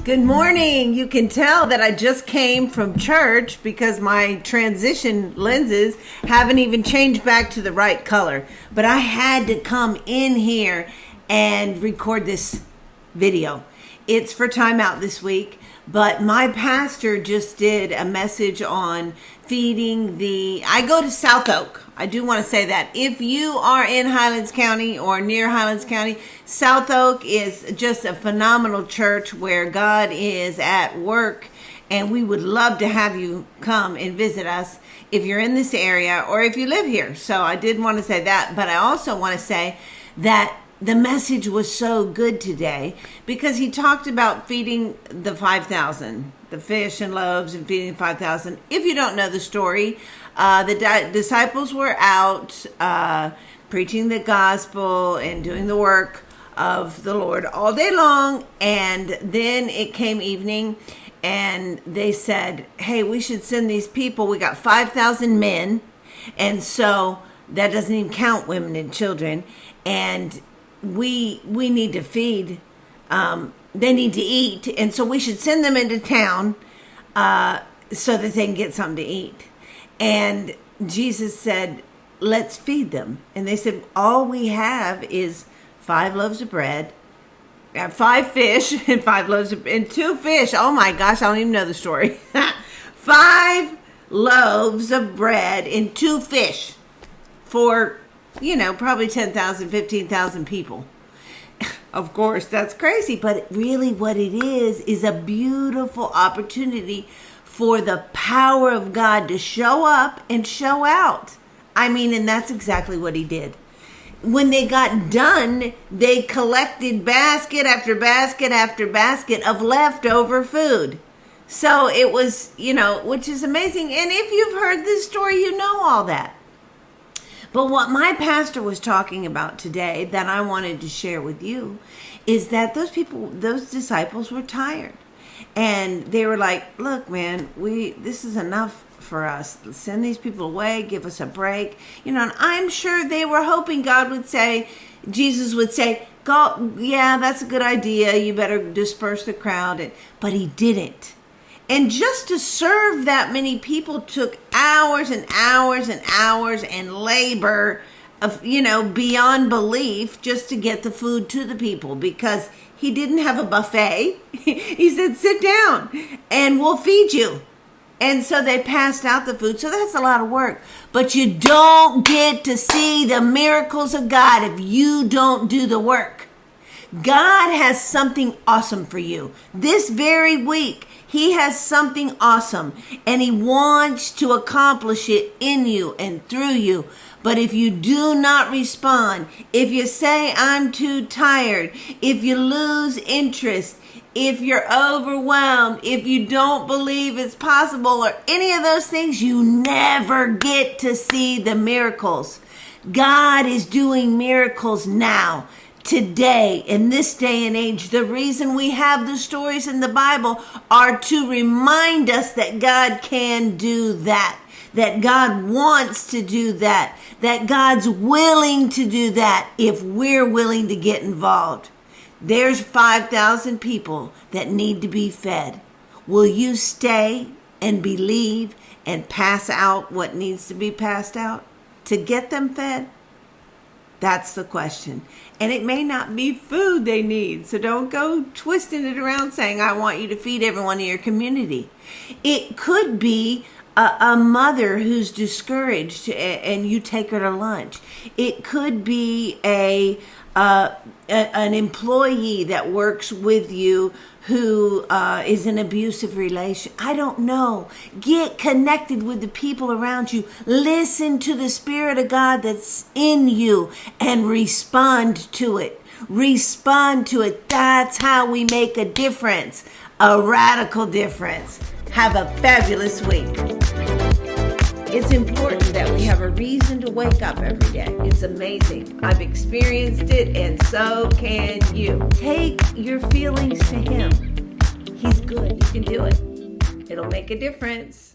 Good morning. You can tell that I just came from church because my transition lenses haven't even changed back to the right color. But I had to come in here and record this video. It's for TimeOut this week, but my pastor just did a message on feeding I go to South Oak. I do want to say that if you are in Highlands County or near Highlands County, South Oak is just a phenomenal church where God is at work, and we would love to have you come and visit us if you're in this area or if you live here. So I did want to say that, but I also want to say that the message was so good today because he talked about feeding the 5,000, the fish and loaves, and feeding the 5,000. If you don't know the story, the disciples were out preaching the gospel and doing the work of the Lord all day long. And then it came evening and they said, hey, we should send these people. We got 5,000 men. And so that doesn't even count women and children. And we need to feed. They need to eat. And so we should send them into town so that they can get something to eat. And Jesus said, let's feed them. And they said, all we have is 5 loaves of bread, 5 fish, and 5 loaves of, and 2 fish. Oh my gosh, I don't even know the story. 5 loaves of bread and 2 fish for, probably 10,000, 15,000 people. Of course, that's crazy. But really what it is a beautiful opportunity for the power of God to show up and show out. And that's exactly what he did. When they got done, they collected basket after basket after basket of leftover food. So it was, which is amazing. And if you've heard this story, you know all that. But what my pastor was talking about today that I wanted to share with you is that those disciples were tired. And they were like, look, man, this is enough for us. Send these people away, give us a break. And I'm sure they were hoping Jesus would say, go, yeah, that's a good idea. You better disperse the crowd. But he didn't. And just to serve that many people took hours and hours and hours and labor of, beyond belief just to get the food to the people, because he didn't have a buffet. He said, sit down and we'll feed you. And so they passed out the food. So that's a lot of work. But you don't get to see the miracles of God if you don't do the work. God has something awesome for you. This very week, he has something awesome. And he wants to accomplish it in you and through you. But if you do not respond, if you say, I'm too tired, if you lose interest, if you're overwhelmed, if you don't believe it's possible, or any of those things, you never get to see the miracles. God is doing miracles now, today, in this day and age. The reason we have the stories in the Bible are to remind us that God can do that. That God wants to do that. That God's willing to do that if we're willing to get involved. There's 5,000 people that need to be fed. Will you stay and believe and pass out what needs to be passed out to get them fed? That's the question. And it may not be food they need. So don't go twisting it around saying, I want you to feed everyone in your community. It could be a mother who's discouraged and you take her to lunch. It could be an employee that works with you who is in an abusive relation. I don't know. Get connected with the people around you. Listen to the Spirit of God that's in you and respond to it. Respond to it. That's how we make a difference, a radical difference. Have a fabulous week. It's important that we have a reason to wake up every day. It's amazing. I've experienced it, and so can you. Take your feelings to Him. He's good. You can do it. It'll make a difference.